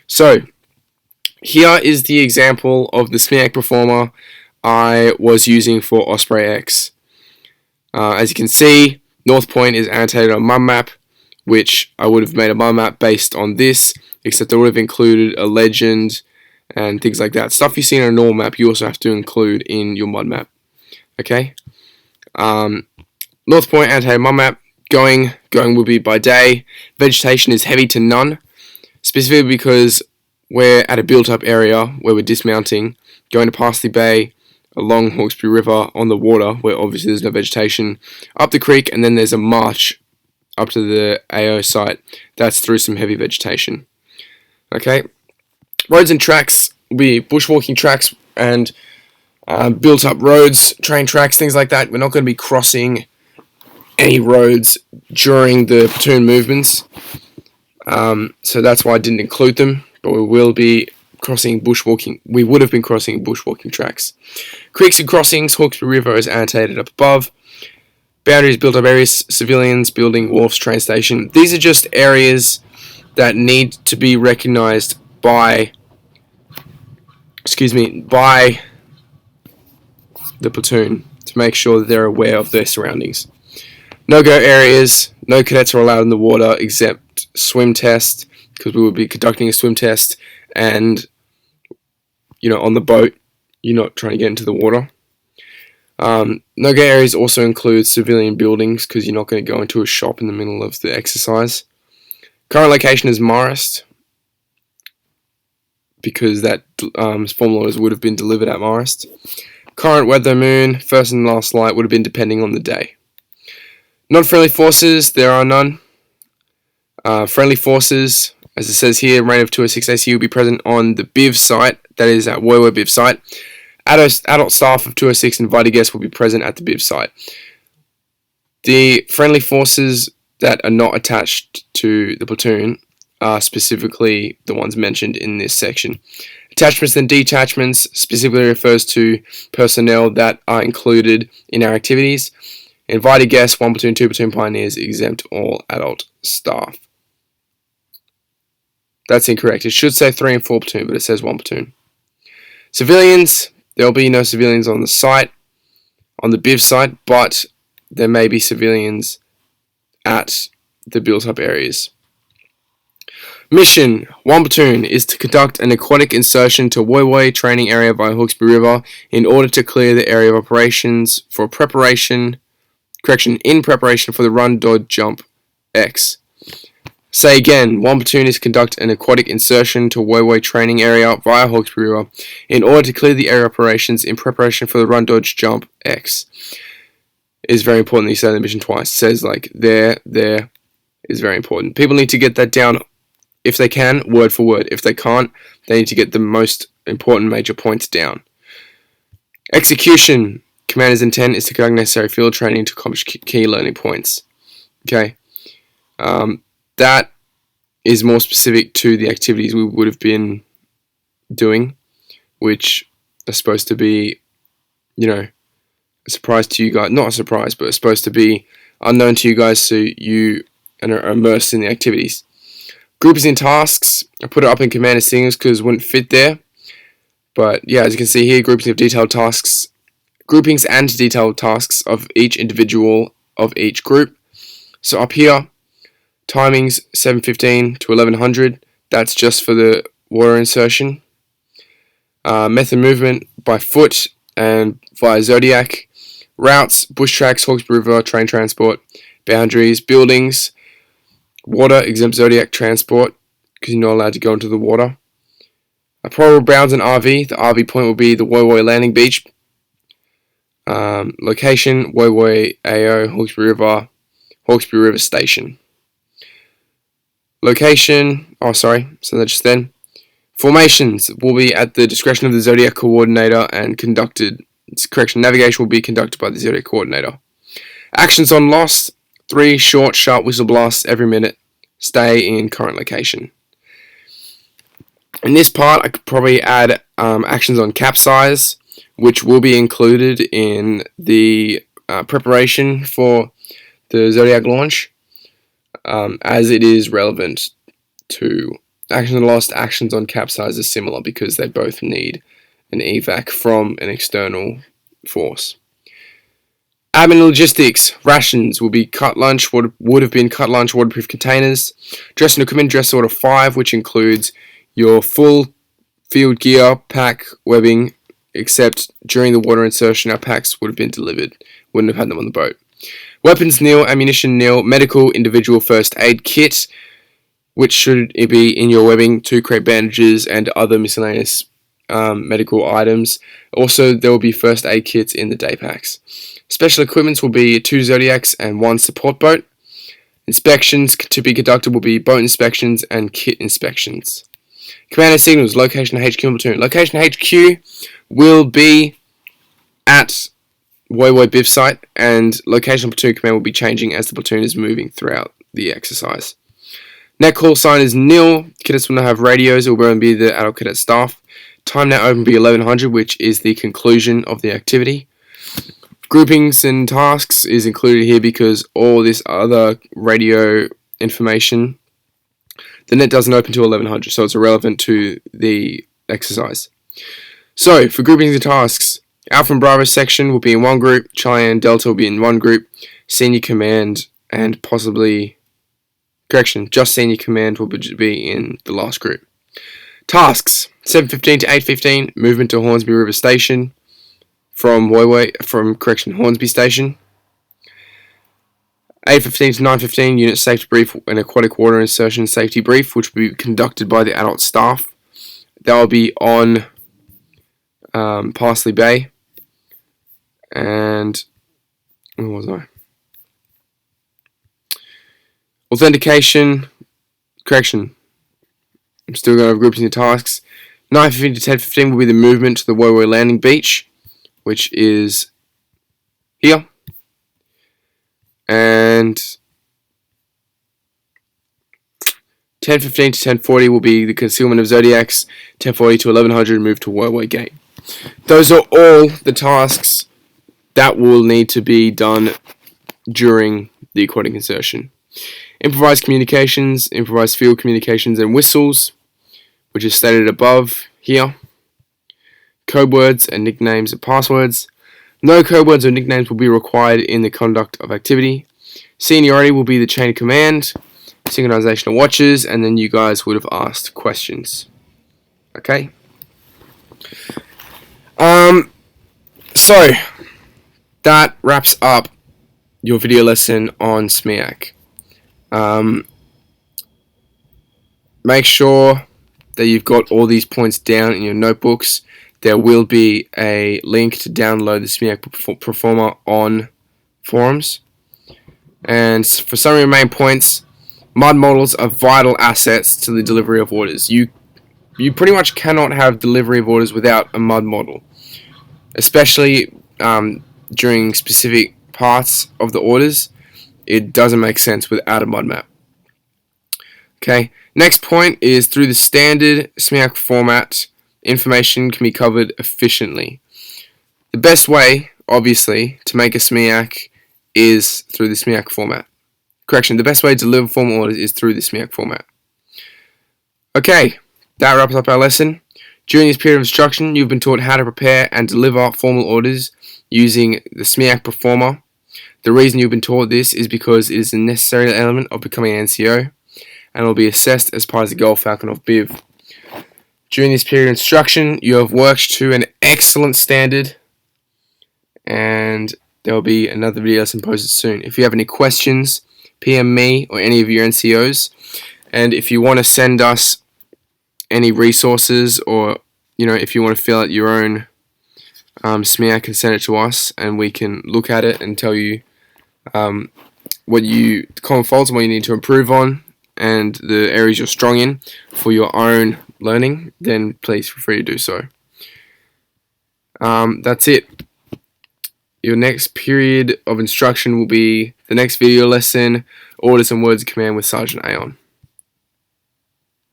So here is the example of the SMEAC proforma I was using for Osprey X. As you can see, North Point is annotated on my map, which I would have made a my map based on this, except I would have included a legend and things like that. Stuff you see in a normal map, you also have to include in your mod map. Okay. North Point annotated my map. Going will be by day. Vegetation is heavy to none, specifically because we're at a built-up area where we're dismounting, going to Parsley Bay, along Hawkesbury River on the water, where obviously there's no vegetation, up the creek, and then there's a march up to the AO site. That's through some heavy vegetation. Okay, roads and tracks will be bushwalking tracks and built-up roads, train tracks, things like that. We're not going to be crossing any roads during the platoon movements, so that's why I didn't include them. But we will be crossing bushwalking. We would have been crossing bushwalking tracks. Creeks and crossings. Hawkesbury River is annotated up above. Boundaries, built-up areas, civilians, building, wharfs, train station. These are just areas that need to be recognised by the platoon to make sure that they're aware of their surroundings. No-go areas. No cadets are allowed in the water except swim test, because we will be conducting a swim test, and on the boat you're not trying to get into the water. No-go areas also include civilian buildings, because you're not going to go into a shop in the middle of the exercise. Current location is Marist, because that form orders would have been delivered at Marist. Current weather, moon, first and last light would have been depending on the day. Non-friendly forces, there are none. Friendly forces, as it says here, reign of 206 AC will be present on the BIV site, that is at Woiwo BIV site. Adult staff of 206 invited guests will be present at the BIV site. The friendly forces that are not attached to the platoon are specifically the ones mentioned in this section. Attachments and detachments specifically refers to personnel that are included in our activities. Invited guests, 1 platoon, 2 platoon pioneers, exempt all adult staff. That's incorrect. It should say 3 and 4 platoon, but it says 1 platoon. Civilians, there will be no civilians on the site, on the BIV site, but there may be civilians at the built-up areas. Mission, 1 platoon, is to conduct an aquatic insertion to Woiwo training area via Hawkesbury River in order to clear the area of operations in preparation for the run, dodge, jump X. Say again, 1 platoon is to conduct an aquatic insertion to Woiwo training area via Hawkesbury River in order to clear the area operations in preparation for the run, dodge, jump X. It is very important that you say the mission twice. It says there is very important. People need to get that down if they can, word for word. If they can't, they need to get the most important major points down. Execution. Commander's intent is to conduct necessary field training to accomplish key learning points. Okay. That is more specific to the activities we would have been doing, which are supposed to be, a surprise to you guys. Not a surprise, but it's supposed to be unknown to you guys, so you are immersed in the activities. Groupings and tasks. I put it up in Commander Singers because it wouldn't fit there. But yeah, as you can see here, groupings and detailed tasks of each individual of each group. So up here, timings 7:15 to 1100. That's just for the water insertion. Method movement by foot and via Zodiac. Routes, bush tracks, Hawkesbury River, train transport. Boundaries, buildings. Water, exempt Zodiac transport, because you're not allowed to go into the water. Probable bounds and RV. The RV point will be the Woiwo landing beach. Location, Woiwo AO, Hawkesbury River Station. Location, so that's just then. Formations will be at the discretion of the Zodiac coordinator and navigation will be conducted by the Zodiac coordinator. Actions on loss, 3 short, sharp whistle blasts every minute. Stay in current location. In this part, I could probably add actions on capsize, which will be included in the preparation for the Zodiac launch, as it is relevant to Action lost, actions on capsize are similar because they both need an evac from an external force. Admin and logistics. Rations will be cut lunch, would have been cut lunch waterproof containers. Dress and equipment, dress order 5, which includes your full field gear, pack, webbing, except during the water insertion our packs would have been delivered. Wouldn't have had them on the boat. Weapons nil, ammunition nil, medical individual first aid kit, which should be in your webbing, 2 crate bandages and other miscellaneous medical items. Also, there will be first aid kits in the day packs. Special equipments will be 2 Zodiacs and 1 support boat. Inspections to be conducted will be boat inspections and kit inspections. Commander signals, location HQ and platoon. Location HQ will be at Woy Biff site, and location platoon command will be changing as the platoon is moving throughout the exercise. Net call sign is nil. Cadets will now have radios. It will only be the adult cadet staff. Time now open will be 1100, which is the conclusion of the activity. Groupings and tasks is included here because all this other radio information, the net doesn't open until 1100, so it's irrelevant to the exercise. So, for groupings and tasks, Alpha and Bravo section will be in one group, Charlie and Delta will be in one group, Senior Command and possibly, just Senior Command will be in the last group. Tasks, 7:15 to 8:15, movement to Hornsby River Station, Hornsby Station. 8:15 to 9:15, unit safety brief and aquatic water insertion safety brief, which will be conducted by the adult staff. That will be on Parsley Bay. And where was I? Authentication, I'm still going to have groupings and tasks. 9:15 to 10:15 will be the movement to the Woy landing beach, which is here. And 10:15 to 10:40 will be the concealment of Zodiacs. 10:40 to 1100 move to Woy Gate. Those are all the tasks that will need to be done during the aquatic insertion. Improvised communications, improvised field communications and whistles, which is stated above here. Code words and nicknames and passwords. No code words or nicknames will be required in the conduct of activity. Seniority will be the chain of command, synchronization of watches, and then you guys would have asked questions. Okay? So, that wraps up your video lesson on SMEAC. Make sure that you've got all these points down in your notebooks. There will be a link to download the SMEAC proforma on forums. And for some of your main points, mud models are vital assets to the delivery of orders. You pretty much cannot have delivery of orders without a mud model, especially during specific parts of the orders. It doesn't make sense without a mud map. Okay, next point is through the standard SMEAC format, information can be covered efficiently. The best way, obviously, to make a SMEAC is through the SMEAC format. The best way to deliver formal orders is through the SMEAC format. Okay, that wraps up our lesson. During this period of instruction, you've been taught how to prepare and deliver formal orders using the SMEAC proforma. The reason you've been taught this is because it is a necessary element of becoming an NCO and will be assessed as part of the Gold Falcon of BIV. During this period of instruction, you have worked to an excellent standard, and there will be another video lesson posted soon. If you have any questions, PM me or any of your NCOs, and if you want to send us any resources, or if you want to fill out your own SMEAC, can send it to us and we can look at it and tell you the common faults and what you need to improve on and the areas you're strong in for your own learning, then please feel free to do so. That's it. Your next period of instruction will be the next video lesson, Orders and Words of Command with Sergeant Aon.